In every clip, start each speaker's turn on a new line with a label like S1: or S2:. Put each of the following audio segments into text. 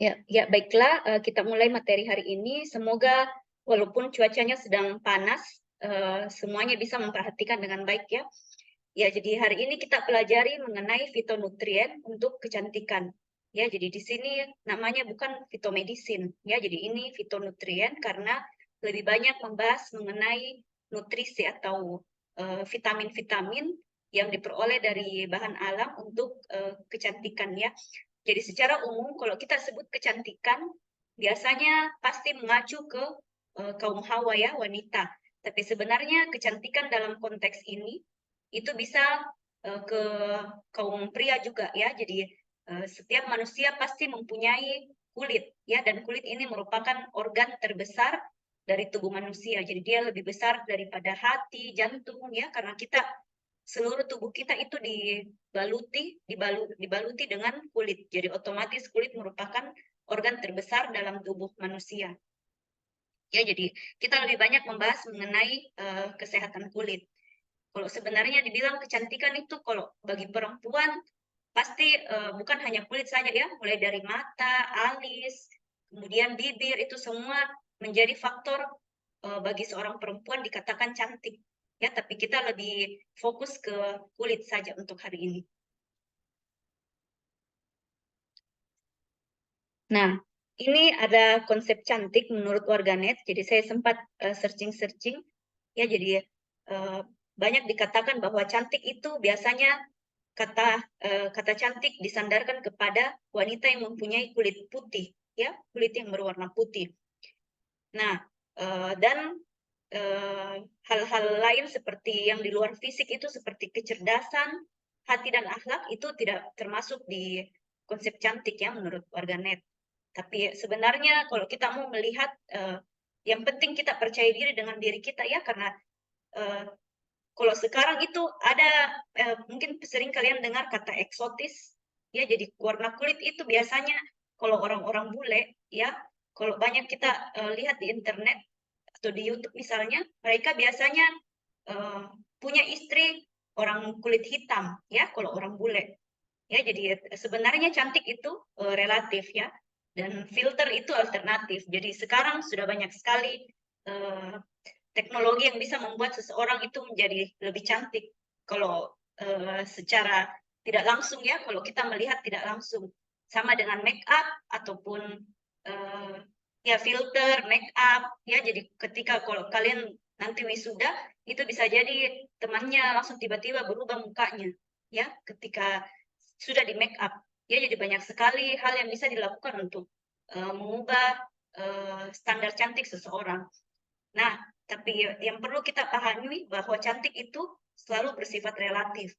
S1: Ya, baiklah, kita mulai materi hari ini. Semoga walaupun cuacanya sedang panas, semuanya bisa memperhatikan dengan baik ya. Ya, jadi hari ini kita pelajari mengenai fitonutrien untuk kecantikan. Ya, jadi di sini namanya bukan fitomedicine. Ya, jadi ini fitonutrien karena lebih banyak membahas mengenai nutrisi atau vitamin-vitamin yang diperoleh dari bahan alam untuk kecantikan ya. Jadi secara umum kalau kita sebut kecantikan biasanya pasti mengacu ke kaum hawa ya, wanita. Tapi sebenarnya kecantikan dalam konteks ini itu bisa ke kaum pria juga ya. Jadi setiap manusia pasti mempunyai kulit ya, dan kulit ini merupakan organ terbesar dari tubuh manusia. Jadi dia lebih besar daripada hati, jantung ya, karena kita seluruh tubuh kita itu dibaluti dengan kulit. Jadi otomatis kulit merupakan organ terbesar dalam tubuh manusia. Ya, jadi kita lebih banyak membahas mengenai kesehatan kulit. Kalau sebenarnya dibilang kecantikan itu kalau bagi perempuan pasti bukan hanya kulit saja ya, mulai dari mata, alis, kemudian bibir, itu semua menjadi faktor bagi seorang perempuan dikatakan cantik. Ya, tapi kita lebih fokus ke kulit saja untuk hari ini. Nah, ini ada konsep cantik menurut warganet. Jadi saya sempat searching-searching ya, jadi banyak dikatakan bahwa cantik itu biasanya kata cantik disandarkan kepada wanita yang mempunyai kulit putih, ya, kulit yang berwarna putih. Nah, dan hal-hal lain seperti yang di luar fisik itu seperti kecerdasan, hati dan akhlak itu tidak termasuk di konsep cantik ya menurut warganet. Tapi sebenarnya kalau kita mau melihat, yang penting kita percaya diri dengan diri kita ya, karena kalau sekarang itu ada mungkin sering kalian dengar kata eksotis ya, jadi warna kulit itu biasanya kalau orang-orang bule ya, kalau banyak kita lihat di internet atau di YouTube misalnya, mereka biasanya punya istri orang kulit hitam ya, kalau orang bule ya. Jadi sebenarnya cantik itu relatif ya, dan filter itu alternatif. Jadi sekarang sudah banyak sekali teknologi yang bisa membuat seseorang itu menjadi lebih cantik kalau secara tidak langsung ya, kalau kita melihat tidak langsung, sama dengan make up ataupun ya filter make up ya. Jadi ketika kalau kalian nanti wisuda itu bisa jadi temannya langsung tiba-tiba berubah mukanya ya ketika sudah di make up ya. Jadi banyak sekali hal yang bisa dilakukan untuk mengubah standar cantik seseorang. Nah, tapi yang perlu kita pahami bahwa cantik itu selalu bersifat relatif.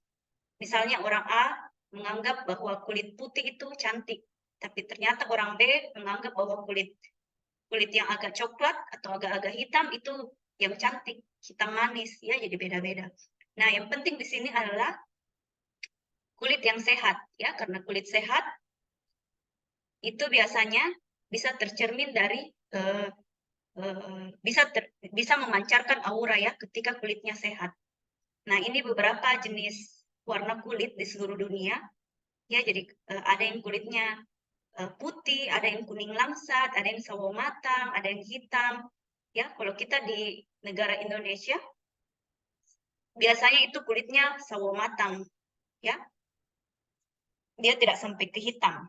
S1: Misalnya orang A menganggap bahwa kulit putih itu cantik, tapi ternyata orang B menganggap bahwa kulit kulit yang agak coklat atau agak-agak hitam itu yang cantik, hitam manis ya, jadi beda-beda. Nah, yang penting di sini adalah kulit yang sehat ya, karena kulit sehat itu biasanya bisa tercermin dari bisa memancarkan aura ya ketika kulitnya sehat. Nah, ini beberapa jenis warna kulit di seluruh dunia ya. Jadi ada yang kulitnya putih, ada yang kuning langsat, ada yang sawo matang, ada yang hitam ya. Kalau kita di negara Indonesia biasanya itu kulitnya sawo matang ya, dia tidak sampai ke hitam.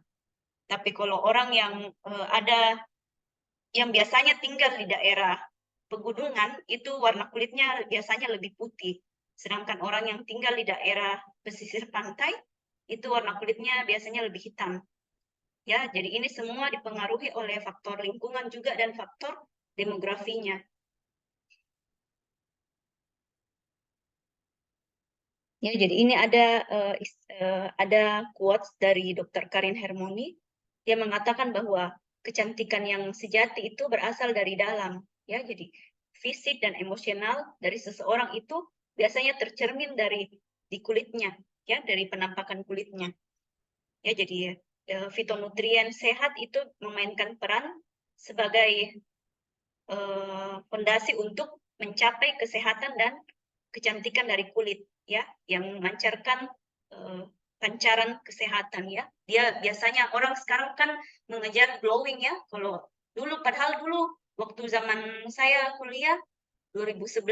S1: Tapi kalau orang yang ada yang biasanya tinggal di daerah pegunungan itu warna kulitnya biasanya lebih putih. Sedangkan orang yang tinggal di daerah pesisir pantai itu warna kulitnya biasanya lebih hitam. Ya, jadi ini semua dipengaruhi oleh faktor lingkungan juga dan faktor demografinya. Ya, jadi ini ada quotes dari Dr. Karin Hermoni. Dia mengatakan bahwa kecantikan yang sejati itu berasal dari dalam. Ya, jadi fisik dan emosional dari seseorang itu biasanya tercermin dari di kulitnya, ya, dari penampakan kulitnya. Ya, jadi fitonutrien sehat itu memainkan peran sebagai fondasi untuk mencapai kesehatan dan kecantikan dari kulit ya, yang memancarkan pancaran kesehatan ya. Dia biasanya orang sekarang kan mengejar glowing ya. Kalau dulu, padahal dulu waktu zaman saya kuliah 2011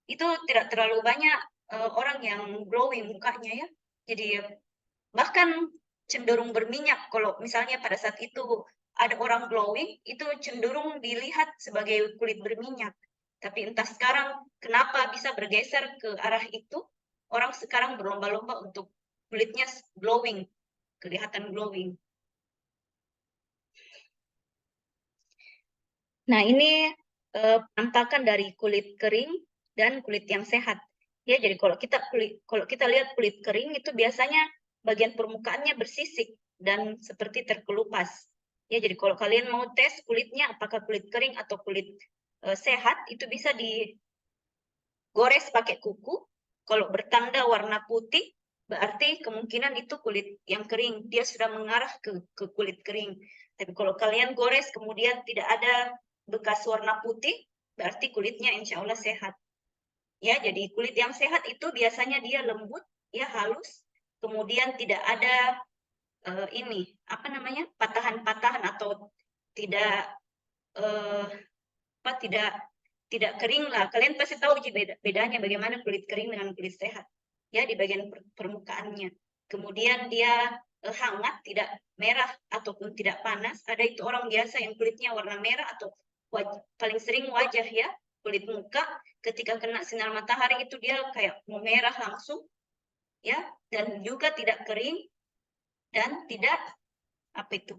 S1: itu tidak terlalu banyak orang yang glowing mukanya ya. Jadi bahkan cenderung berminyak. Kalau misalnya pada saat itu ada orang glowing, itu cenderung dilihat sebagai kulit berminyak. Tapi entah sekarang kenapa bisa bergeser ke arah itu. Orang sekarang berlomba-lomba untuk kulitnya glowing, kelihatan glowing. Nah, ini penampakan dari kulit kering dan kulit yang sehat. Ya, jadi kalau kita lihat kulit kering itu biasanya bagian permukaannya bersisik dan seperti terkelupas. Ya, jadi kalau kalian mau tes kulitnya apakah kulit kering atau kulit sehat, itu bisa digores pakai kuku. Kalau bertanda warna putih, berarti kemungkinan itu kulit yang kering. Dia sudah mengarah ke kulit kering. Tapi kalau kalian gores kemudian tidak ada bekas warna putih, berarti kulitnya insya Allah sehat. Ya, jadi kulit yang sehat itu biasanya dia lembut, ya halus, kemudian tidak ada ini apa namanya patahan-patahan atau tidak tidak kering lah. Kalian pasti tahu bedanya bagaimana kulit kering dengan kulit sehat. Ya, di bagian permukaannya. Kemudian dia hangat, tidak merah ataupun tidak panas. Ada itu orang biasa yang kulitnya warna merah atau paling sering wajah ya, kulit muka ketika kena sinar matahari itu dia kayak mau merah langsung. Ya, dan juga tidak kering dan tidak apa itu?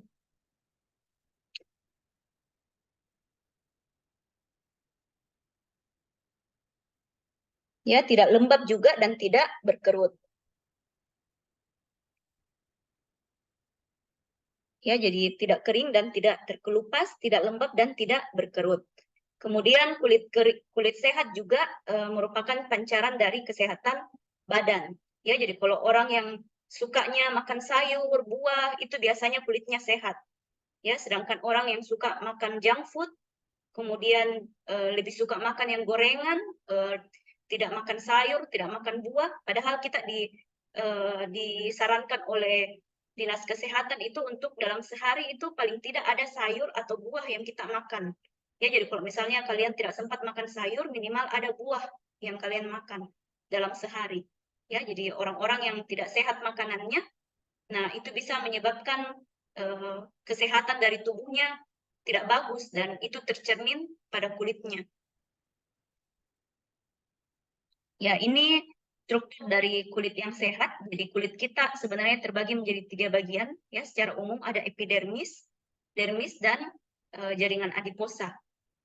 S1: Ya, tidak lembab juga dan tidak berkerut. Ya, jadi tidak kering dan tidak terkelupas, tidak lembab dan tidak berkerut. Kemudian kulit sehat juga merupakan pancaran dari kesehatan badan. Ya, jadi kalau orang yang sukanya makan sayur, buah, itu biasanya kulitnya sehat. Ya, sedangkan orang yang suka makan junk food, kemudian lebih suka makan yang gorengan, tidak makan sayur, tidak makan buah, padahal kita disarankan oleh Dinas Kesehatan itu untuk dalam sehari itu paling tidak ada sayur atau buah yang kita makan. Ya, jadi kalau misalnya kalian tidak sempat makan sayur, minimal ada buah yang kalian makan dalam sehari. Ya, jadi orang-orang yang tidak sehat makanannya, nah itu bisa menyebabkan kesehatan dari tubuhnya tidak bagus dan itu tercermin pada kulitnya. Ya, ini struktur dari kulit yang sehat. Jadi kulit kita sebenarnya terbagi menjadi 3 bagian. Ya, secara umum ada epidermis, dermis, dan jaringan adiposa.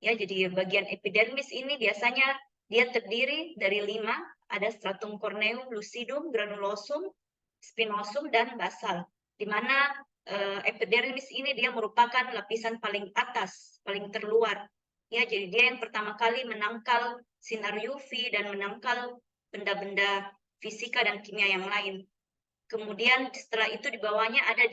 S1: Ya, jadi bagian epidermis ini biasanya dia terdiri dari 5, ada stratum corneum, lucidum, granulosum, spinosum, dan basal. Di mana epidermis ini dia merupakan lapisan paling atas, paling terluar. Ya, jadi dia yang pertama kali menangkal sinar UV dan menangkal benda-benda fisika dan kimia yang lain. Kemudian setelah itu di bawahnya ada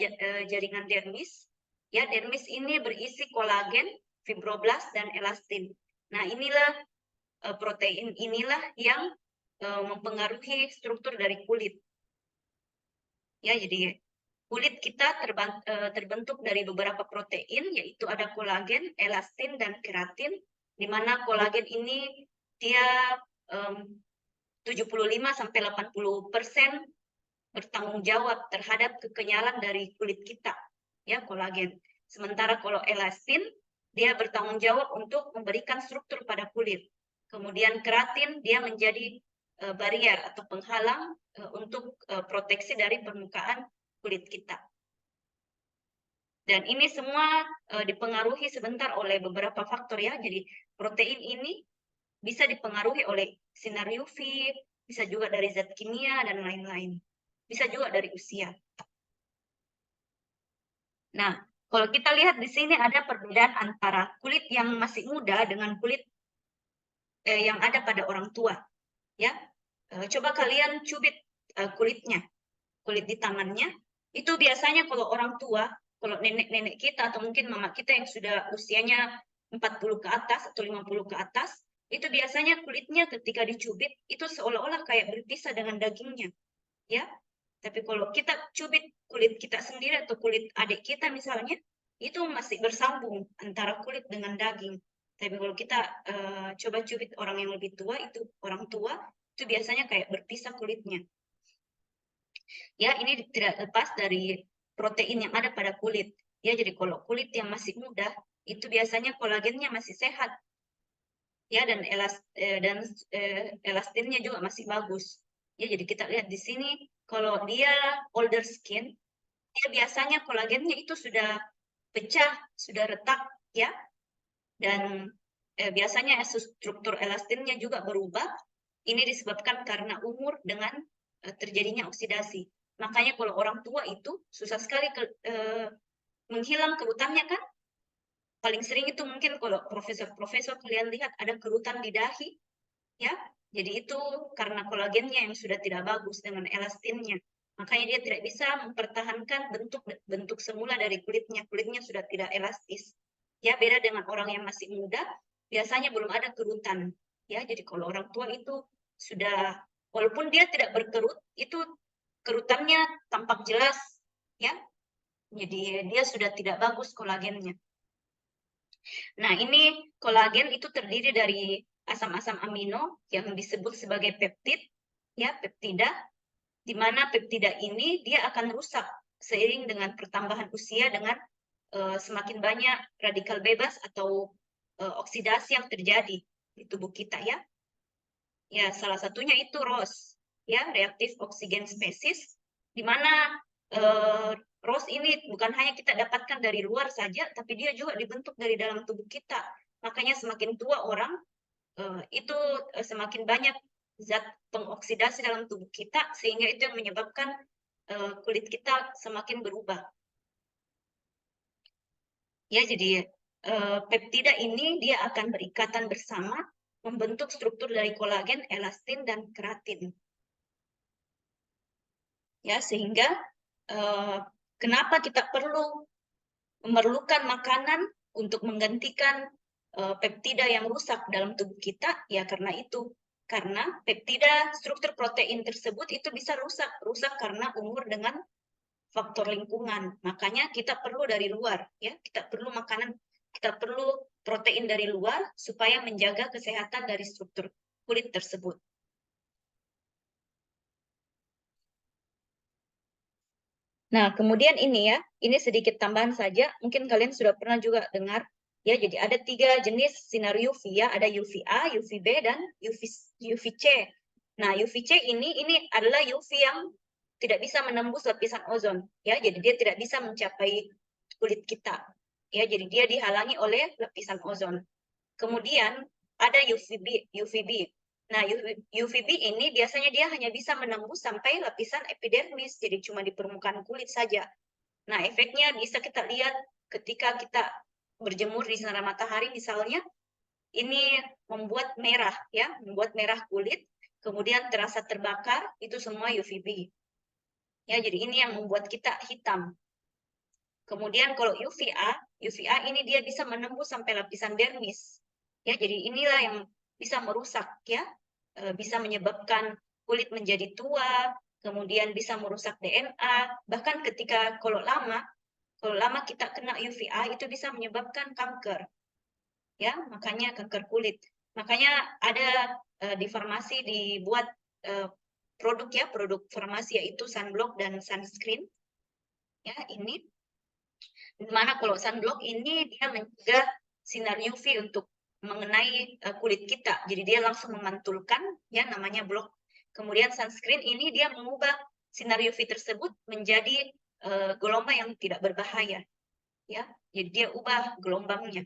S1: jaringan dermis. Ya, dermis ini berisi kolagen, fibroblast, dan elastin. Nah, inilah protein inilah yang mempengaruhi struktur dari kulit. Ya, jadi kulit kita terbentuk dari beberapa protein, yaitu ada kolagen, elastin, dan keratin, di mana kolagen ini dia 75-80% bertanggung jawab terhadap kekenyalan dari kulit kita, ya, kolagen. Sementara kalau elastin, dia bertanggung jawab untuk memberikan struktur pada kulit. Kemudian keratin, dia menjadi barrier atau penghalang untuk proteksi dari permukaan kulit kita. Dan ini semua dipengaruhi sebentar oleh beberapa faktor ya. Jadi protein ini bisa dipengaruhi oleh sinar UV, bisa juga dari zat kimia dan lain-lain. Bisa juga dari usia. Nah, kalau kita lihat di sini ada perbedaan antara kulit yang masih muda dengan kulit yang ada pada orang tua. Ya, coba kalian cubit kulitnya, kulit di tangannya. Itu biasanya kalau orang tua, kalau nenek-nenek kita atau mungkin mama kita yang sudah usianya 40 ke atas atau 50 ke atas, itu biasanya kulitnya ketika dicubit itu seolah-olah kayak berpisah dengan dagingnya. Ya, Tapi kalau kita cubit kulit kita sendiri atau kulit adik kita misalnya, itu masih bersambung antara kulit dengan daging. Tapi kalau kita coba cubit orang yang lebih tua, itu orang tua, itu biasanya kayak berpisah kulitnya. Ya, ini tidak lepas dari protein yang ada pada kulit. Ya, jadi kalau kulit yang masih muda, itu biasanya kolagennya masih sehat. Ya, dan elastinnya juga masih bagus. Ya, jadi kita lihat di sini, kalau dia older skin, dia biasanya kolagennya itu sudah pecah, sudah retak, ya. Dan biasanya struktur elastinnya juga berubah. Ini disebabkan karena umur dengan terjadinya oksidasi. Makanya kalau orang tua itu susah sekali menghilang kerutannya kan. Paling sering itu mungkin kalau profesor-profesor kalian lihat ada kerutan di dahi, ya. Jadi itu karena kolagennya yang sudah tidak bagus dengan elastinnya. Makanya dia tidak bisa mempertahankan bentuk semula dari kulitnya. Kulitnya sudah tidak elastis. Ya, beda dengan orang yang masih muda, biasanya belum ada kerutan. Ya, jadi kalau orang tua itu sudah, walaupun dia tidak berkerut, itu kerutannya tampak jelas, ya. Jadi dia sudah tidak bagus kolagennya. Nah, ini kolagen itu terdiri dari asam-asam amino yang disebut sebagai peptid, ya, peptida, di mana peptida ini dia akan rusak seiring dengan pertambahan usia dengan semakin banyak radikal bebas atau oksidasi yang terjadi di tubuh kita, ya. Ya, salah satunya itu ROS, ya, reaktif oksigen species, di mana ROS ini bukan hanya kita dapatkan dari luar saja, tapi dia juga dibentuk dari dalam tubuh kita. Makanya semakin tua orang, itu semakin banyak zat pengoksidasi dalam tubuh kita, sehingga itu yang menyebabkan kulit kita semakin berubah. Ya, jadi peptida ini dia akan berikatan bersama, membentuk struktur dari kolagen, elastin, dan keratin. Ya, sehingga kenapa kita memerlukan makanan untuk menggantikan peptida yang rusak dalam tubuh kita? Ya, karena itu. Karena peptida struktur protein tersebut itu bisa rusak karena umur dengan faktor lingkungan. Makanya kita perlu dari luar, ya. Kita perlu makanan, kita perlu protein dari luar supaya menjaga kesehatan dari struktur kulit tersebut. Nah, kemudian ini ya, ini sedikit tambahan saja, mungkin kalian sudah pernah juga dengar, ya, jadi ada 3 jenis sinar UV ya, ada UVA, UVB, dan UVC. Nah, UVC ini adalah UV yang tidak bisa menembus lapisan ozon, ya, jadi dia tidak bisa mencapai kulit kita, ya, jadi dia dihalangi oleh lapisan ozon. Kemudian ada UVB. Nah, UVB ini biasanya dia hanya bisa menembus sampai lapisan epidermis, jadi cuma di permukaan kulit saja. Nah, efeknya bisa kita lihat ketika kita berjemur di sinar matahari misalnya, ini membuat merah, ya, membuat merah kulit, kemudian terasa terbakar, itu semua UVB. Ya, jadi ini yang membuat kita hitam. Kemudian kalau UVA ini dia bisa menembus sampai lapisan dermis. Ya, jadi inilah yang bisa merusak, ya, bisa menyebabkan kulit menjadi tua, kemudian bisa merusak DNA, bahkan ketika kalau lama kita kena UVA itu bisa menyebabkan kanker, ya, makanya kanker kulit. Makanya ada di farmasi dibuat produk farmasi yaitu sunblock dan sunscreen, ya, ini. Dimana kalau sunblock ini dia mencegah sinar UV untuk mengenai kulit kita. Jadi dia langsung memantulkan, ya, namanya block. Kemudian sunscreen ini dia mengubah sinar UV tersebut menjadi gelombang yang tidak berbahaya, ya. Jadi dia ubah gelombangnya.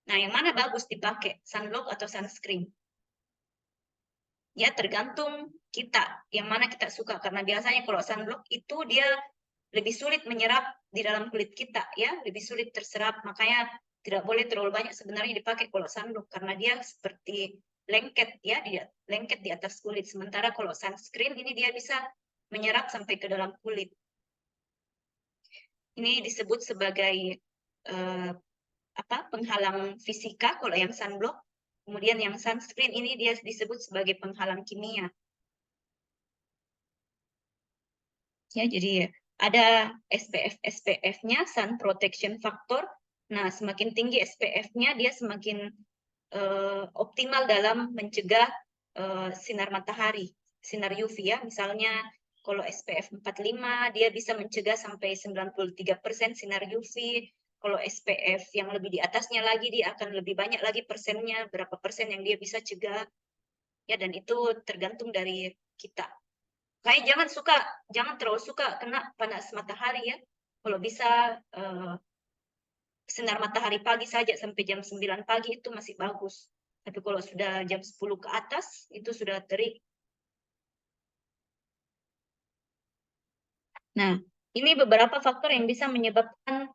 S1: Nah, yang mana bagus dipakai, sunblock atau sunscreen? Ya, tergantung kita, yang mana kita suka. Karena biasanya kalau sunblock itu dia lebih sulit menyerap di dalam kulit kita, ya, lebih sulit terserap. Makanya tidak boleh terlalu banyak sebenarnya dipakai kalau sunblock, karena dia seperti lengket, ya, dia lengket di atas kulit. Sementara kalau sunscreen ini dia bisa menyerap sampai ke dalam kulit. Ini disebut sebagai penghalang fisika kalau yang sunblock. Kemudian yang sunscreen ini dia disebut sebagai penghalang kimia. Ya, jadi ada SPF-nya, sun protection factor. Nah, semakin tinggi SPF-nya, dia semakin optimal dalam mencegah sinar matahari, sinar UV ya. Misalnya kalau SPF 45, dia bisa mencegah sampai 93% sinar UV. Kalau SPF yang lebih di atasnya lagi, dia akan lebih banyak lagi persennya, berapa persen yang dia bisa cegah. Ya, dan itu tergantung dari kita. Kayak jangan terlalu suka kena panas matahari ya. Kalau bisa sinar matahari pagi saja sampai jam 9 pagi itu masih bagus. Tapi kalau sudah jam 10 ke atas itu sudah terik. Nah, ini beberapa faktor yang bisa menyebabkan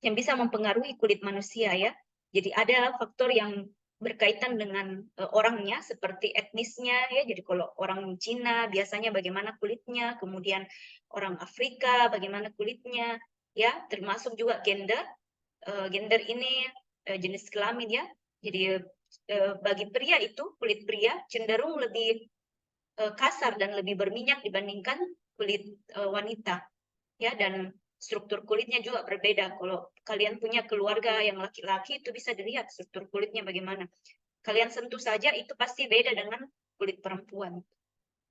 S1: yang bisa mempengaruhi kulit manusia ya. Jadi ada faktor yang berkaitan dengan orangnya seperti etnisnya ya. Jadi kalau orang Cina biasanya bagaimana kulitnya, kemudian orang Afrika bagaimana kulitnya ya, termasuk juga gender. Gender ini jenis kelamin ya. Jadi bagi pria itu kulit pria cenderung lebih kasar dan lebih berminyak dibandingkan kulit wanita ya, dan struktur kulitnya juga berbeda. Kalau kalian punya keluarga yang laki-laki itu bisa dilihat struktur kulitnya bagaimana. Kalian sentuh saja itu pasti beda dengan kulit perempuan.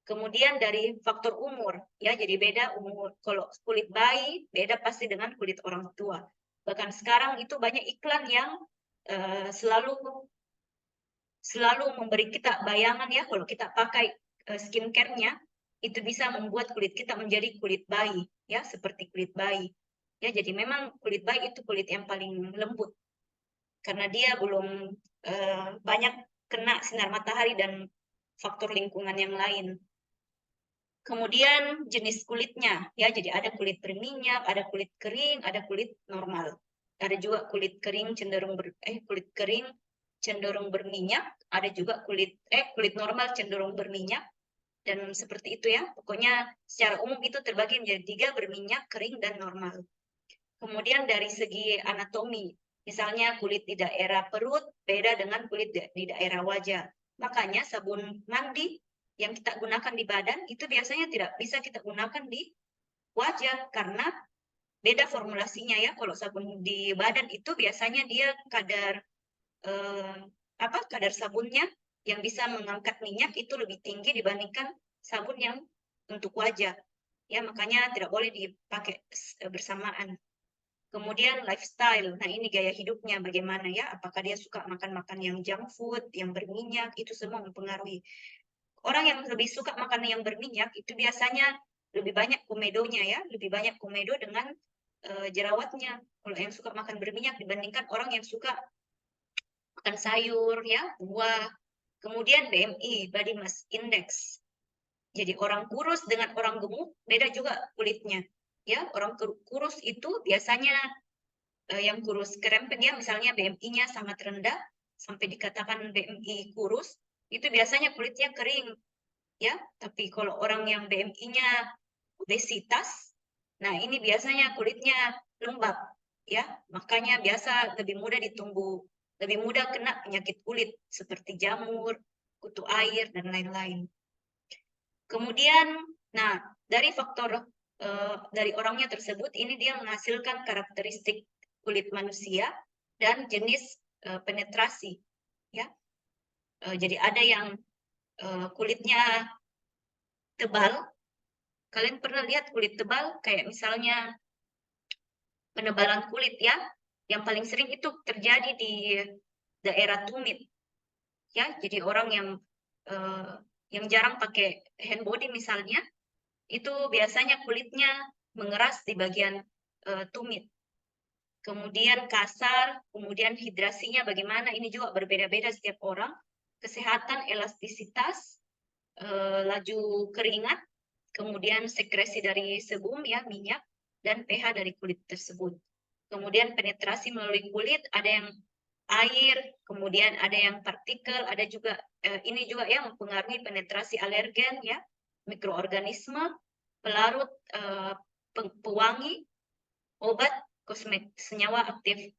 S1: Kemudian dari faktor umur ya, jadi beda umur. Kalau kulit bayi beda pasti dengan kulit orang tua. Bahkan sekarang itu banyak iklan yang selalu memberi kita bayangan ya, kalau kita pakai skincare-nya itu bisa membuat kulit kita menjadi kulit bayi ya, seperti kulit bayi ya. Jadi memang kulit bayi itu kulit yang paling lembut karena dia belum banyak kena sinar matahari dan faktor lingkungan yang lain. Kemudian jenis kulitnya ya, jadi ada kulit berminyak, ada kulit kering, ada kulit normal. Ada juga kulit kering kulit kering cenderung berminyak, ada juga kulit normal cenderung berminyak, dan seperti itu ya. Pokoknya secara umum itu terbagi menjadi 3, berminyak, kering, dan normal. Kemudian dari segi anatomi, misalnya kulit di daerah perut beda dengan kulit di daerah wajah. Makanya sabun mandi yang kita gunakan di badan itu biasanya tidak bisa kita gunakan di wajah karena beda formulasinya ya. Kalau sabun di badan itu biasanya dia kadar sabunnya yang bisa mengangkat minyak itu lebih tinggi dibandingkan sabun yang untuk wajah. Ya, makanya tidak boleh dipakai bersamaan. Kemudian lifestyle, nah ini gaya hidupnya bagaimana ya, apakah dia suka makan-makan yang junk food, yang berminyak, itu semua mempengaruhi. Orang yang lebih suka makan yang berminyak, itu biasanya lebih banyak komedonya ya, lebih banyak komedo dengan jerawatnya. Kalau yang suka makan berminyak dibandingkan orang yang suka makan sayur ya, buah. Kemudian BMI, Body Mass Index. Jadi orang kurus dengan orang gemuk beda juga kulitnya. Ya, orang kurus itu biasanya yang kurus kerempeng ya, misalnya BMI-nya sangat rendah sampai dikatakan BMI kurus, itu biasanya kulitnya kering ya. Tapi kalau orang yang BMI-nya obesitas, nah ini biasanya kulitnya lembab ya. Makanya biasa lebih mudah kena penyakit kulit seperti jamur, kutu air, dan lain-lain. Kemudian, nah dari faktor dari orangnya tersebut, ini dia menghasilkan karakteristik kulit manusia dan jenis penetrasi. Ya, jadi ada yang kulitnya tebal. Kalian pernah lihat kulit tebal? Kayak misalnya penebalan kulit ya. Yang paling sering itu terjadi di daerah tumit. Ya, jadi orang yang jarang pakai hand body misalnya, itu biasanya kulitnya mengeras di bagian tumit. Kemudian kasar, kemudian hidrasinya bagaimana, ini juga berbeda-beda setiap orang. Kesehatan, elastisitas, laju keringat, kemudian sekresi dari sebum ya, minyak, dan pH dari kulit tersebut. Kemudian penetrasi melalui kulit, ada yang air, kemudian ada yang partikel, ada juga ini juga yang mempengaruhi penetrasi alergen ya, mikroorganisme, pelarut, pewangi, obat, senyawa aktif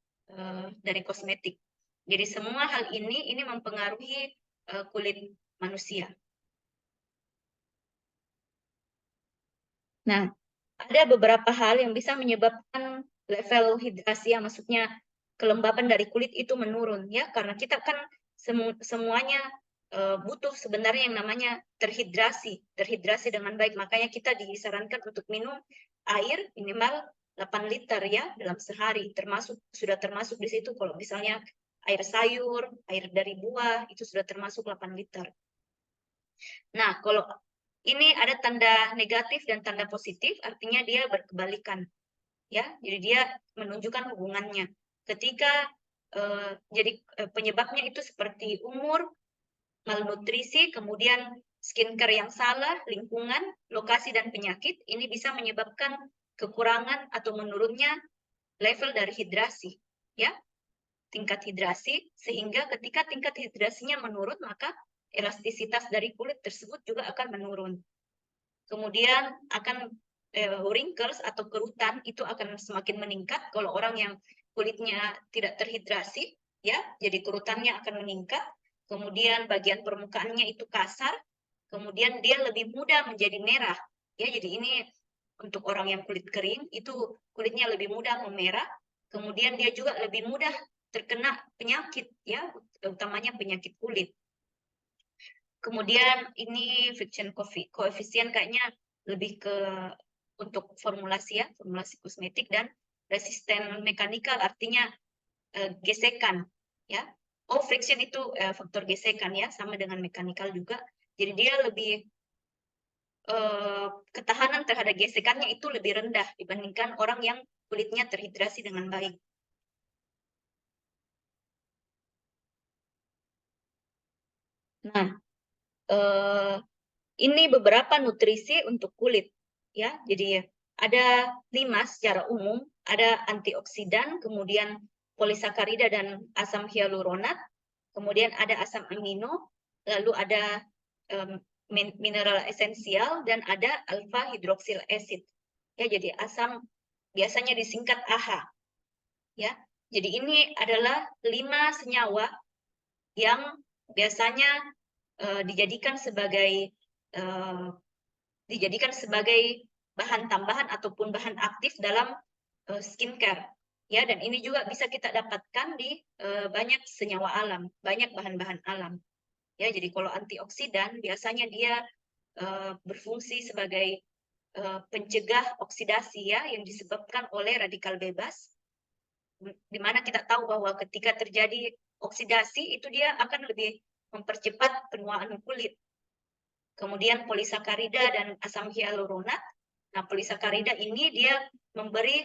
S1: dari kosmetik. Jadi semua hal ini mempengaruhi kulit manusia. Nah, ada beberapa hal yang bisa menyebabkan level hidrasi, ya, maksudnya kelembapan dari kulit itu menurun, ya, karena kita kan semuanya butuh sebenarnya yang namanya terhidrasi dengan baik. Makanya kita disarankan untuk minum air minimal 8 liter ya dalam sehari, sudah termasuk di situ kalau misalnya air sayur, air dari buah itu sudah termasuk 8 liter. Nah, kalau ini ada tanda negatif dan tanda positif, artinya dia berkebalikan, ya. Jadi dia menunjukkan hubungannya. Ketika penyebabnya itu seperti umur, malnutrisi, kemudian skincare yang salah, lingkungan, lokasi dan penyakit, ini bisa menyebabkan kekurangan atau menurunnya level dari hidrasi, ya. Tingkat hidrasi, sehingga ketika tingkat hidrasinya menurun, maka elastisitas dari kulit tersebut juga akan menurun. Kemudian akan wrinkles atau kerutan itu akan semakin meningkat kalau orang yang kulitnya tidak terhidrasi, ya, jadi kerutannya akan meningkat. Kemudian bagian permukaannya itu kasar, kemudian dia lebih mudah menjadi merah, ya. Jadi ini untuk orang yang kulit kering itu kulitnya lebih mudah memerah, kemudian dia juga lebih mudah terkena penyakit, ya, utamanya penyakit kulit. Kemudian ini friction coefficient kayaknya lebih ke untuk formulasi, ya, formulasi kosmetik, dan resisten mekanikal artinya gesekan, ya. Oh, friction itu faktor gesekan, ya, sama dengan mekanikal juga. Jadi dia lebih ketahanan terhadap gesekannya itu lebih rendah dibandingkan orang yang kulitnya terhidrasi dengan baik. Nah, ini beberapa nutrisi untuk kulit, ya. Jadi ada 5 secara umum, ada antioksidan, kemudian polisakarida dan asam hyaluronat, kemudian ada asam amino, lalu ada mineral esensial, dan ada alpha hidroksil acid. Ya, jadi asam biasanya disingkat AHA, ya. Jadi ini adalah 5 senyawa yang biasanya dijadikan sebagai bahan tambahan ataupun bahan aktif dalam skincare, ya. Dan ini juga bisa kita dapatkan di banyak senyawa alam, banyak bahan-bahan alam, ya. Jadi kalau antioksidan biasanya dia berfungsi sebagai pencegah oksidasi, ya, yang disebabkan oleh radikal bebas, di mana kita tahu bahwa ketika terjadi oksidasi itu dia akan lebih mempercepat penuaan kulit. Kemudian polisakarida dan asam hyaluronat. Nah, polisakarida ini dia memberi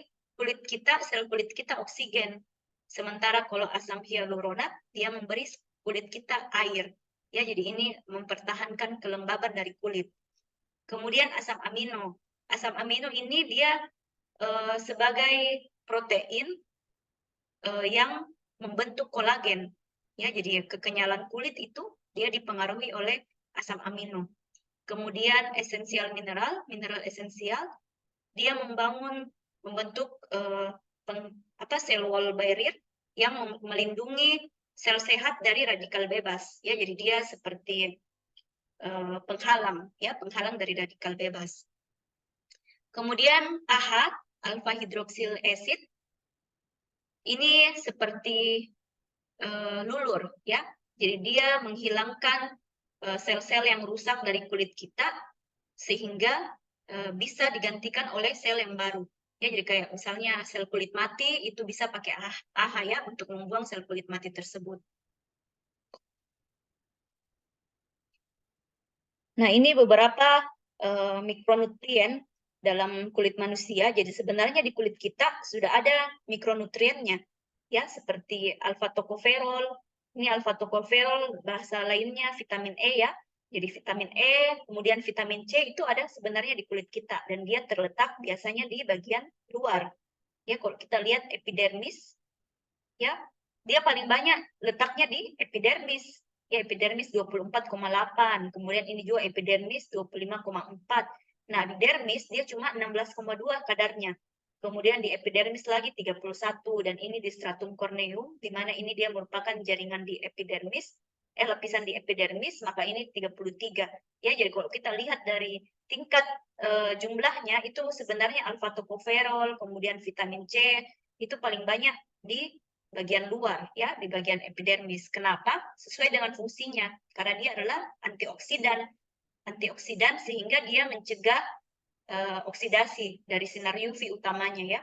S1: sel kulit kita oksigen. Sementara kalau asam hyaluronat dia memberi kulit kita air. Ya, jadi ini mempertahankan kelembaban dari kulit. Kemudian asam amino. Asam amino ini dia sebagai protein yang membentuk kolagen. Ya, jadi kekenyalan kulit itu dia dipengaruhi oleh asam amino. Kemudian esensial mineral esensial, dia membentuk cell wall barrier yang melindungi sel sehat dari radikal bebas. Ya, jadi dia seperti penghalang, ya, penghalang dari radikal bebas. Kemudian AHA, alpha hidroksil acid, ini seperti lulur, ya. Jadi dia menghilangkan sel-sel yang rusak dari kulit kita sehingga bisa digantikan oleh sel yang baru. Ya, jadi kayak misalnya sel kulit mati itu bisa pakai AHA, ya, untuk membuang sel kulit mati tersebut. Nah, ini beberapa mikronutrien dalam kulit manusia. Jadi sebenarnya di kulit kita sudah ada mikronutriennya, ya, seperti alpha tocopherol. Ini alpha tocopherol bahasa lainnya vitamin E, ya. Jadi vitamin E, kemudian vitamin C itu ada sebenarnya di kulit kita dan dia terletak biasanya di bagian luar. Ya, kalau kita lihat epidermis, ya, dia paling banyak letaknya di epidermis. Ya, epidermis 24,8, kemudian ini juga epidermis 25,4. Nah, di dermis dia cuma 16,2 kadarnya. Kemudian di epidermis lagi 31, dan ini di stratum corneum, di mana ini dia merupakan jaringan di epidermis, lapisan di epidermis, maka ini 33. Ya, jadi kalau kita lihat dari tingkat jumlahnya itu sebenarnya alfa tokoferol, kemudian vitamin C itu paling banyak di bagian luar, ya, di bagian epidermis. Kenapa? Sesuai dengan fungsinya, karena dia adalah antioksidan. Antioksidan sehingga dia mencegah oksidasi dari sinar UV utamanya, ya.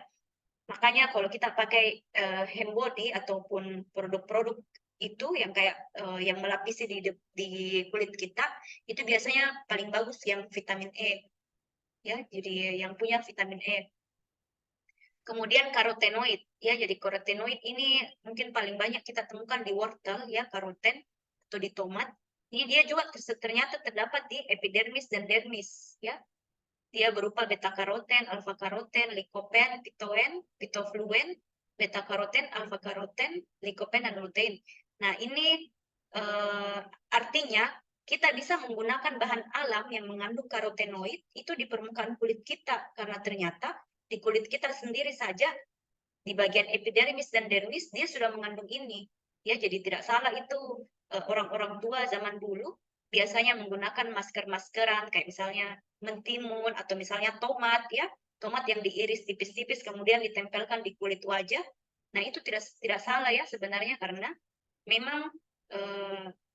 S1: Makanya kalau kita pakai hand body ataupun produk-produk itu yang kayak yang melapisi di kulit kita, itu biasanya paling bagus yang vitamin E, ya. Jadi yang punya vitamin E. Kemudian karotenoid, ya. Jadi karotenoid ini mungkin paling banyak kita temukan di wortel, ya, karoten, atau di tomat. Ini dia juga ternyata terdapat di epidermis dan dermis, ya. Dia berupa beta karoten, alfa karoten, likopen, pitoen, pitofluen, beta karoten, alfa karoten, likopen, dan lutein. Nah, ini artinya kita bisa menggunakan bahan alam yang mengandung karotenoid itu di permukaan kulit kita, karena ternyata di kulit kita sendiri saja di bagian epidermis dan dermis dia sudah mengandung ini, ya. Jadi tidak salah itu orang-orang tua zaman dulu biasanya menggunakan masker-maskeran kayak misalnya mentimun atau misalnya tomat, ya, tomat yang diiris tipis-tipis kemudian ditempelkan di kulit wajah. Nah, itu tidak salah, ya, sebenarnya, karena memang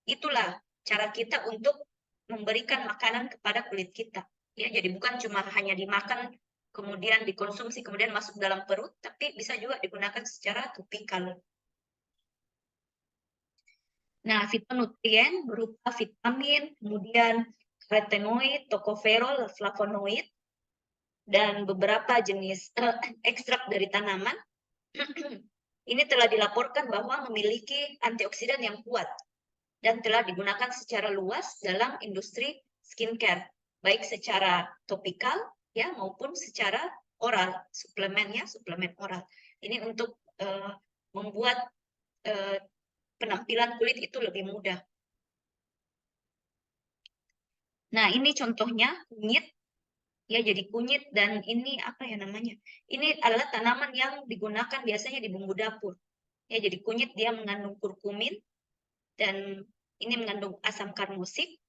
S1: itulah cara kita untuk memberikan makanan kepada kulit kita, ya. Jadi bukan cuma hanya dimakan kemudian dikonsumsi kemudian masuk dalam perut, tapi bisa juga digunakan secara topikal. Nah, fitonutrien berupa vitamin, kemudian karotenoid, tokoferol, flavonoid, dan beberapa jenis ekstrak dari tanaman. Ini telah dilaporkan bahwa memiliki antioksidan yang kuat dan telah digunakan secara luas dalam industri skincare, baik secara topikal, ya, maupun secara oral, suplemennya, suplemen oral. Ini untuk membuat penampilan kulit itu lebih mudah. Nah, ini contohnya kunyit, ya. Jadi kunyit, dan ini apa ya namanya? Ini adalah tanaman yang digunakan biasanya di bumbu dapur. Ya, jadi kunyit dia mengandung kurkumin dan ini mengandung asam karnosik,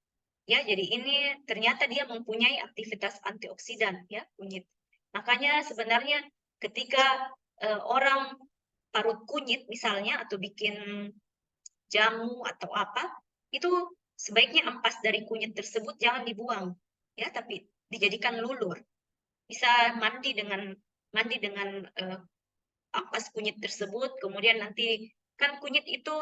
S1: ya. Jadi ini ternyata dia mempunyai aktivitas antioksidan, ya, kunyit. Makanya sebenarnya ketika orang parut kunyit misalnya atau bikin jamu atau apa, itu sebaiknya ampas dari kunyit tersebut jangan dibuang, ya, tapi dijadikan lulur. Bisa mandi dengan ampas kunyit tersebut, kemudian nanti kan kunyit itu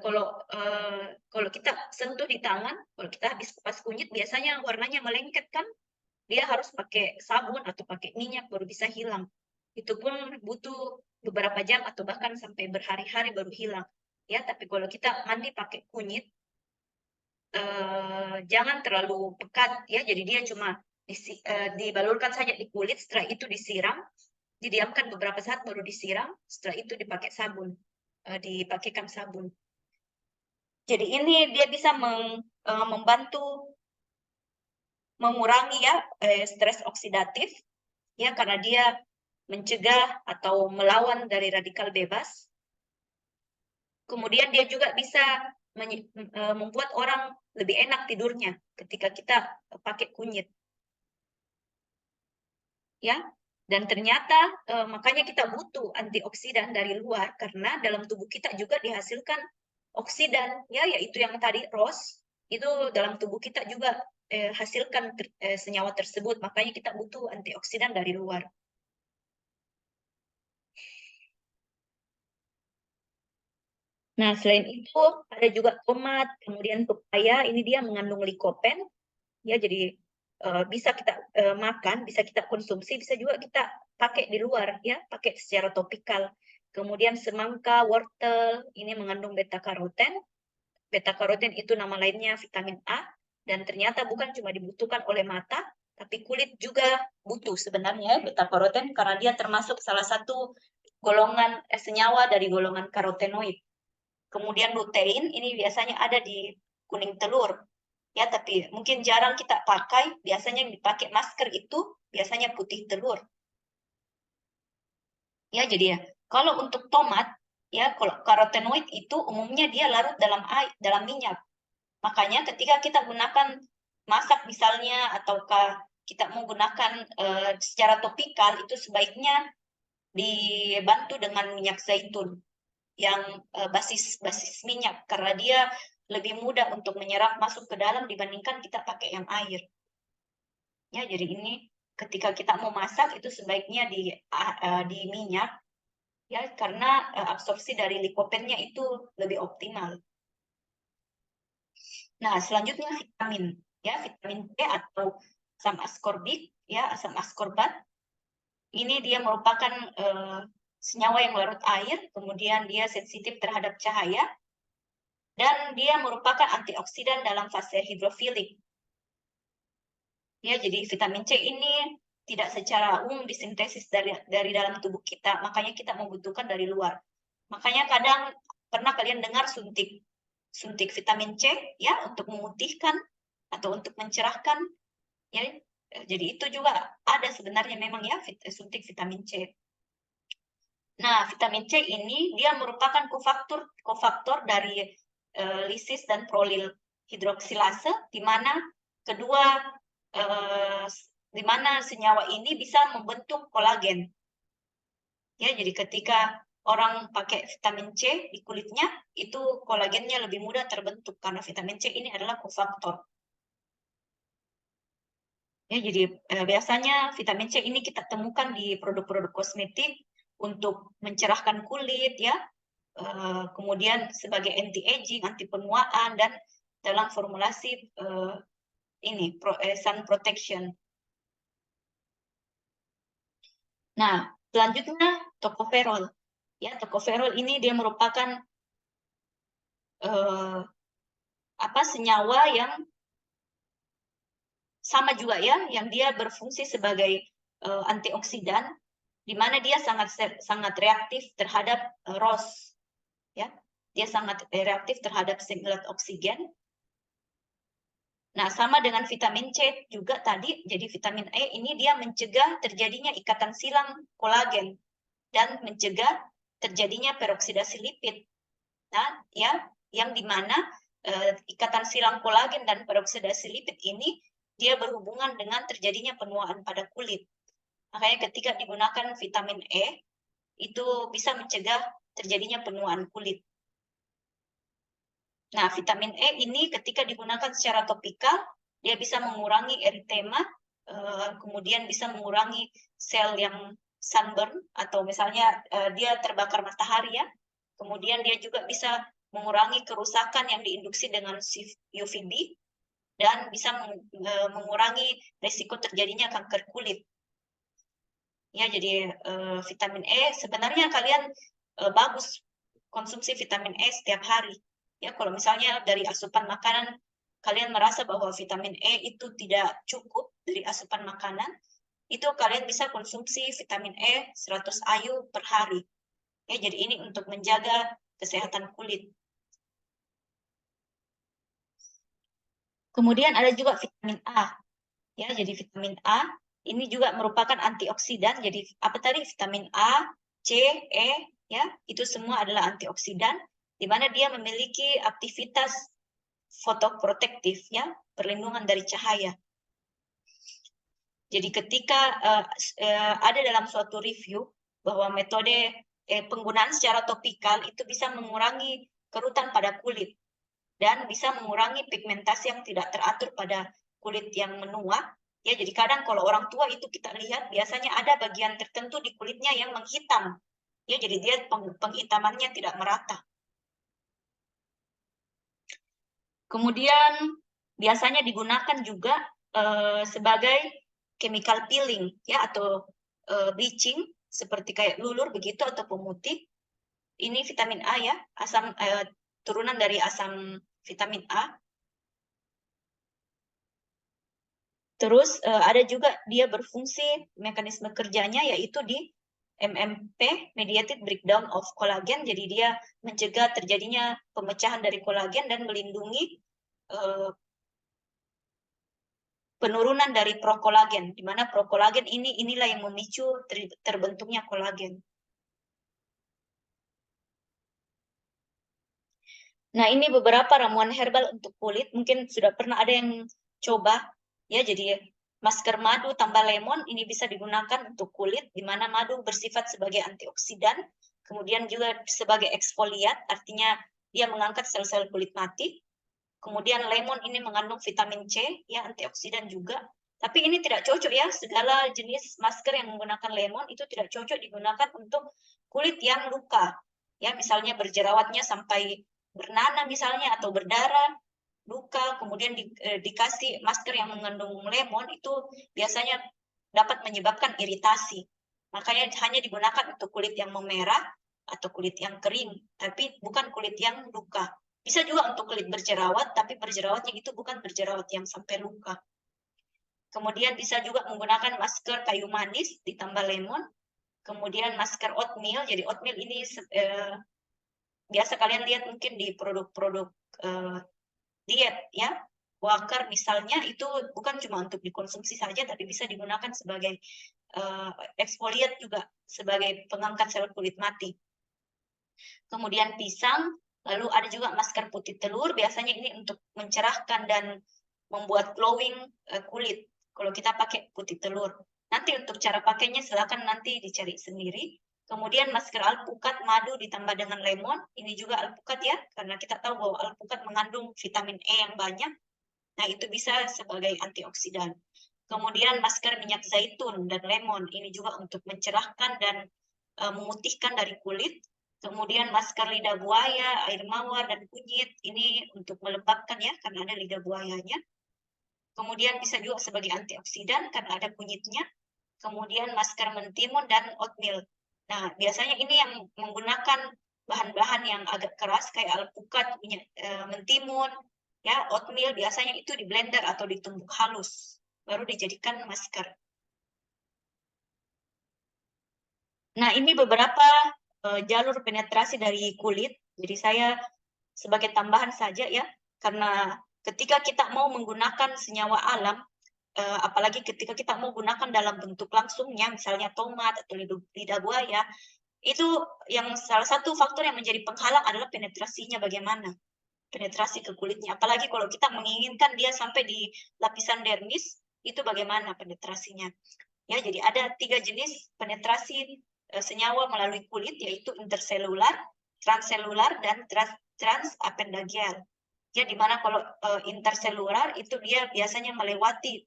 S1: kalau kita sentuh di tangan, kalau kita habis kupas kunyit biasanya warnanya melengket kan, dia harus pakai sabun atau pakai minyak baru bisa hilang. Itu pun butuh beberapa jam atau bahkan sampai berhari-hari baru hilang, ya. Tapi kalau kita mandi pakai kunyit, jangan terlalu pekat, ya. Jadi dia cuma dibalurkan saja di kulit, setelah itu disiram, didiamkan beberapa saat baru disiram, setelah itu dipakai sabun, dipakaikan sabun. Jadi ini dia bisa membantu mengurangi, ya, stres oksidatif, ya, karena dia mencegah atau melawan dari radikal bebas. Kemudian dia juga bisa membuat orang lebih enak tidurnya ketika kita pakai kunyit, ya. Dan ternyata makanya kita butuh antioksidan dari luar, karena dalam tubuh kita juga dihasilkan oksidan, ya, yaitu yang tadi ROS, itu dalam tubuh kita juga hasilkan senyawa tersebut, makanya kita butuh antioksidan dari luar. Nah, selain itu ada juga tomat, kemudian pepaya, ini dia mengandung likopen, ya. Jadi bisa kita makan, bisa kita konsumsi, bisa juga kita pakai di luar, ya, pakai secara topikal. Kemudian semangka, wortel, ini mengandung beta karoten. Beta karoten itu nama lainnya vitamin A, dan ternyata bukan cuma dibutuhkan oleh mata, tapi kulit juga butuh sebenarnya beta karoten, karena dia termasuk salah satu golongan senyawa dari golongan karotenoid. Kemudian lutein ini biasanya ada di kuning telur, ya, tapi mungkin jarang kita pakai. Biasanya yang dipakai masker itu biasanya putih telur, ya. Jadi ya, kalau untuk tomat, ya, kalau karotenoid itu umumnya dia larut dalam air, dalam minyak. Makanya ketika kita gunakan masak misalnya, ataukah kita menggunakan secara topikal, itu sebaiknya dibantu dengan minyak zaitun yang basis minyak, karena dia lebih mudah untuk menyerap masuk ke dalam dibandingkan kita pakai yang air. Ya, jadi ini ketika kita mau masak itu sebaiknya di minyak, ya, karena absorpsi dari likopennya itu lebih optimal. Nah, selanjutnya vitamin, ya, vitamin B atau asam askorbik, ya, asam askorbat. Ini dia merupakan senyawa yang larut air, kemudian dia sensitif terhadap cahaya, dan dia merupakan antioksidan dalam fase hidrofilik. Ya, jadi vitamin C ini tidak secara umum disintesis dari dalam tubuh kita, makanya kita membutuhkan dari luar. Makanya kadang pernah kalian dengar suntik vitamin C, ya, untuk memutihkan atau untuk mencerahkan, ya. Jadi itu juga ada sebenarnya memang, ya, suntik vitamin C. Nah, vitamin C ini dia merupakan kofaktor dari lisis dan prolil hidroksilase, di mana di mana senyawa ini bisa membentuk kolagen. Ya, jadi ketika orang pakai vitamin C di kulitnya, itu kolagennya lebih mudah terbentuk karena vitamin C ini adalah kofaktor. Ya, jadi biasanya vitamin C ini kita temukan di produk-produk kosmetik untuk mencerahkan kulit, ya. Kemudian sebagai anti-aging, anti penuaan, dan dalam formulasi sun protection. Nah, selanjutnya tocopherol. Ya, tocopherol ini dia merupakan senyawa yang sama juga, ya, yang dia berfungsi sebagai antioksidan, di mana dia sangat reaktif terhadap ROS, ya. Dia sangat reaktif terhadap singlet oksigen. Nah, sama dengan vitamin C juga tadi, jadi vitamin E ini dia mencegah terjadinya ikatan silang kolagen dan mencegah terjadinya peroksidasi lipid. Nah, ya, yang dimana ikatan silang kolagen dan peroksidasi lipid ini dia berhubungan dengan terjadinya penuaan pada kulit. Makanya ketika digunakan vitamin E, itu bisa mencegah terjadinya penuaan kulit. Nah, vitamin E ini ketika digunakan secara topikal, dia bisa mengurangi eritema, kemudian bisa mengurangi sel yang sunburn, atau misalnya dia terbakar matahari, ya. Kemudian dia juga bisa mengurangi kerusakan yang diinduksi dengan UVB, dan bisa mengurangi risiko terjadinya kanker kulit. Ya, jadi vitamin E sebenarnya kalian bagus konsumsi vitamin E setiap hari. Ya, kalau misalnya dari asupan makanan kalian merasa bahwa vitamin E itu tidak cukup dari asupan makanan, itu kalian bisa konsumsi vitamin E 100 IU per hari. Ya, jadi ini untuk menjaga kesehatan kulit. Kemudian ada juga vitamin A. Ya, jadi vitamin A ini juga merupakan antioksidan. Jadi apa tadi? Vitamin A, C, E, ya, itu semua adalah antioksidan, di mana dia memiliki aktivitas fotoprotektif, ya, perlindungan dari cahaya. Jadi ketika ada dalam suatu review bahwa metode penggunaan secara topikal itu bisa mengurangi kerutan pada kulit dan bisa mengurangi pigmentasi yang tidak teratur pada kulit yang menua. Ya, jadi kadang kalau orang tua itu kita lihat biasanya ada bagian tertentu di kulitnya yang menghitam. Ya, jadi dia penghitamannya tidak merata. Kemudian biasanya digunakan juga sebagai chemical peeling, ya, atau bleaching seperti kayak lulur begitu atau pemutih. Ini vitamin A, ya, turunan dari asam vitamin A. Terus ada juga dia berfungsi mekanisme kerjanya yaitu di MMP, mediated breakdown of collagen. Jadi dia mencegah terjadinya pemecahan dari kolagen dan melindungi penurunan dari prokolagen, di mana prokolagen inilah yang memicu terbentuknya kolagen. Nah, ini beberapa ramuan herbal untuk kulit. Mungkin sudah pernah ada yang coba ya. Jadi masker madu tambah lemon ini bisa digunakan untuk kulit, di mana madu bersifat sebagai antioksidan, kemudian juga sebagai eksfoliat, artinya dia mengangkat sel-sel kulit mati. Kemudian lemon ini mengandung vitamin C, ya antioksidan juga. Tapi ini tidak cocok ya, segala jenis masker yang menggunakan lemon itu tidak cocok digunakan untuk kulit yang luka. Ya, misalnya berjerawatnya sampai bernanah misalnya atau berdarah, luka, kemudian dikasih masker yang mengandung lemon itu biasanya dapat menyebabkan iritasi. Makanya hanya digunakan untuk kulit yang memerah atau kulit yang kering, tapi bukan kulit yang luka. Bisa juga untuk kulit berjerawat, tapi berjerawatnya itu bukan berjerawat yang sampai luka. Kemudian bisa juga menggunakan masker kayu manis ditambah lemon. Kemudian masker oatmeal. Jadi oatmeal ini biasa kalian lihat mungkin di produk-produk diet ya. Quaker misalnya itu bukan cuma untuk dikonsumsi saja, tapi bisa digunakan sebagai eksfoliat juga, sebagai pengangkat sel kulit mati. Kemudian pisang, lalu ada juga masker putih telur, biasanya ini untuk mencerahkan dan membuat glowing kulit. Kalau kita pakai putih telur. Nanti untuk cara pakainya silakan nanti dicari sendiri. Kemudian masker alpukat madu ditambah dengan lemon, ini juga alpukat ya, karena kita tahu bahwa alpukat mengandung vitamin E yang banyak. Nah, itu bisa sebagai antioksidan. Kemudian masker minyak zaitun dan lemon, ini juga untuk mencerahkan dan memutihkan dari kulit. Kemudian masker lidah buaya, air mawar, dan kunyit, ini untuk melembabkan ya, karena ada lidah buayanya. Kemudian bisa juga sebagai antioksidan karena ada kunyitnya. Kemudian masker mentimun dan oatmeal. Nah, biasanya ini yang menggunakan bahan-bahan yang agak keras kayak alpukat, minyak mentimun, ya, oatmeal biasanya itu di blender atau ditumbuk halus baru dijadikan masker. Nah, ini beberapa jalur penetrasi dari kulit. Jadi saya sebagai tambahan saja ya, karena ketika kita mau menggunakan senyawa alam, apalagi ketika kita mau gunakan dalam bentuk langsungnya, misalnya tomat atau lidah buaya, itu yang salah satu faktor yang menjadi penghalang adalah penetrasinya bagaimana. Penetrasi ke kulitnya. Apalagi kalau kita menginginkan dia sampai di lapisan dermis, itu bagaimana penetrasinya. Ya, jadi ada 3 jenis penetrasi senyawa melalui kulit, yaitu interselular, transselular, dan transapendagial. Ya, di mana kalau interselular itu dia biasanya melewati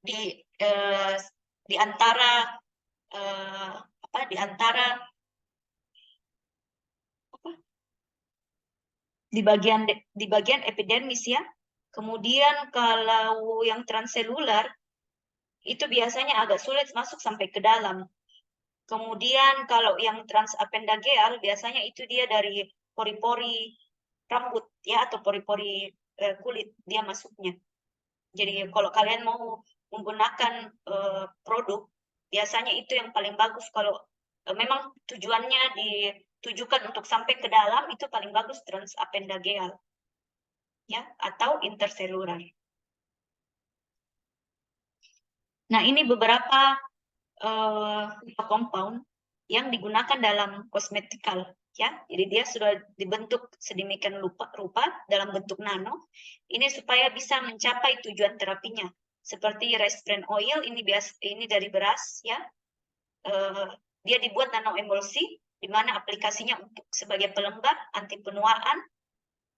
S1: di antara di antara di bagian epidermis ya. Kemudian kalau yang transselular itu biasanya agak sulit masuk sampai ke dalam. Kemudian kalau yang transapendageal biasanya itu dia dari pori-pori rambut ya, atau pori-pori kulit dia masuknya. Jadi kalau kalian mau menggunakan produk, biasanya itu yang paling bagus. Kalau memang tujuannya ditujukan untuk sampai ke dalam, itu paling bagus transapendageal ya, atau interselular. Nah, ini beberapa compound yang digunakan dalam kosmetikal ya. Jadi dia sudah dibentuk sedemikian rupa dalam bentuk nano ini supaya bisa mencapai tujuan terapinya. Seperti rice bran oil ini dari beras ya. Dia dibuat nano emulsi di mana aplikasinya untuk sebagai pelembab, anti penuaan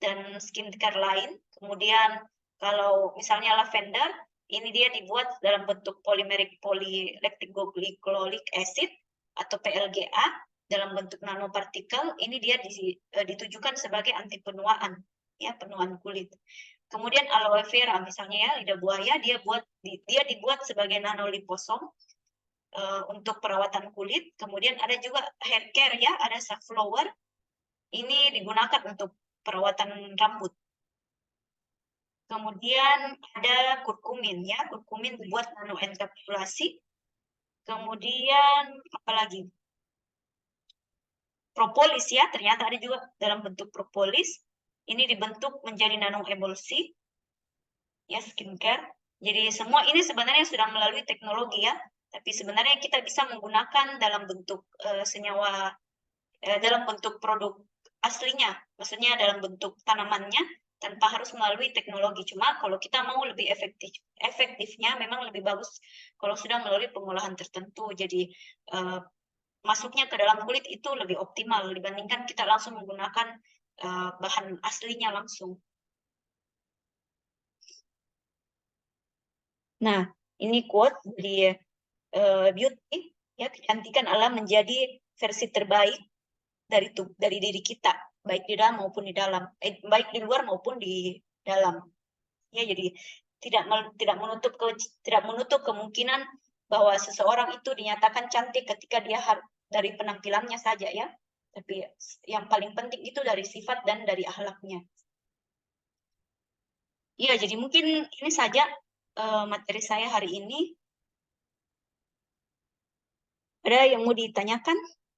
S1: dan skincare lain. Kemudian kalau misalnya lavender, ini dia dibuat dalam bentuk polymeric polylactic glycolic acid atau PLGA dalam bentuk nanopartikel. Ini dia ditujukan sebagai anti penuaan, ya, penuaan kulit. Kemudian aloe vera misalnya ya, lidah buaya, dia dibuat sebagai nanoliposom untuk perawatan kulit. Kemudian ada juga hair care ya, ada safflower. Ini digunakan untuk perawatan rambut. Kemudian ada kurkumin ya, kurkumin dibuat nanoenkapsulasi. Kemudian apalagi? Propolis ya, ternyata ada juga dalam bentuk propolis. Ini dibentuk menjadi nanoemulsi ya, skincare. Jadi semua ini sebenarnya sudah melalui teknologi ya, tapi sebenarnya kita bisa menggunakan dalam bentuk senyawa dalam bentuk produk aslinya, maksudnya dalam bentuk tanamannya. tanpa harus melalui teknologi. Cuma kalau kita mau lebih efektifnya memang lebih bagus kalau sudah melalui pengolahan tertentu. Jadi masuknya ke dalam kulit itu lebih optimal dibandingkan kita langsung menggunakan bahan aslinya langsung. Nah, ini quote dari beauty, ya, kecantikan adalah menjadi versi terbaik dari diri kita, baik di dalam maupun di dalam, baik di luar maupun di dalam. Ya, jadi tidak menutup kemungkinan bahwa seseorang itu dinyatakan cantik ketika dia dari penampilannya saja, ya. Tapi yang paling penting itu dari sifat dan dari akhlaknya. Iya, jadi mungkin ini saja materi saya hari ini. Ada yang mau ditanyakan?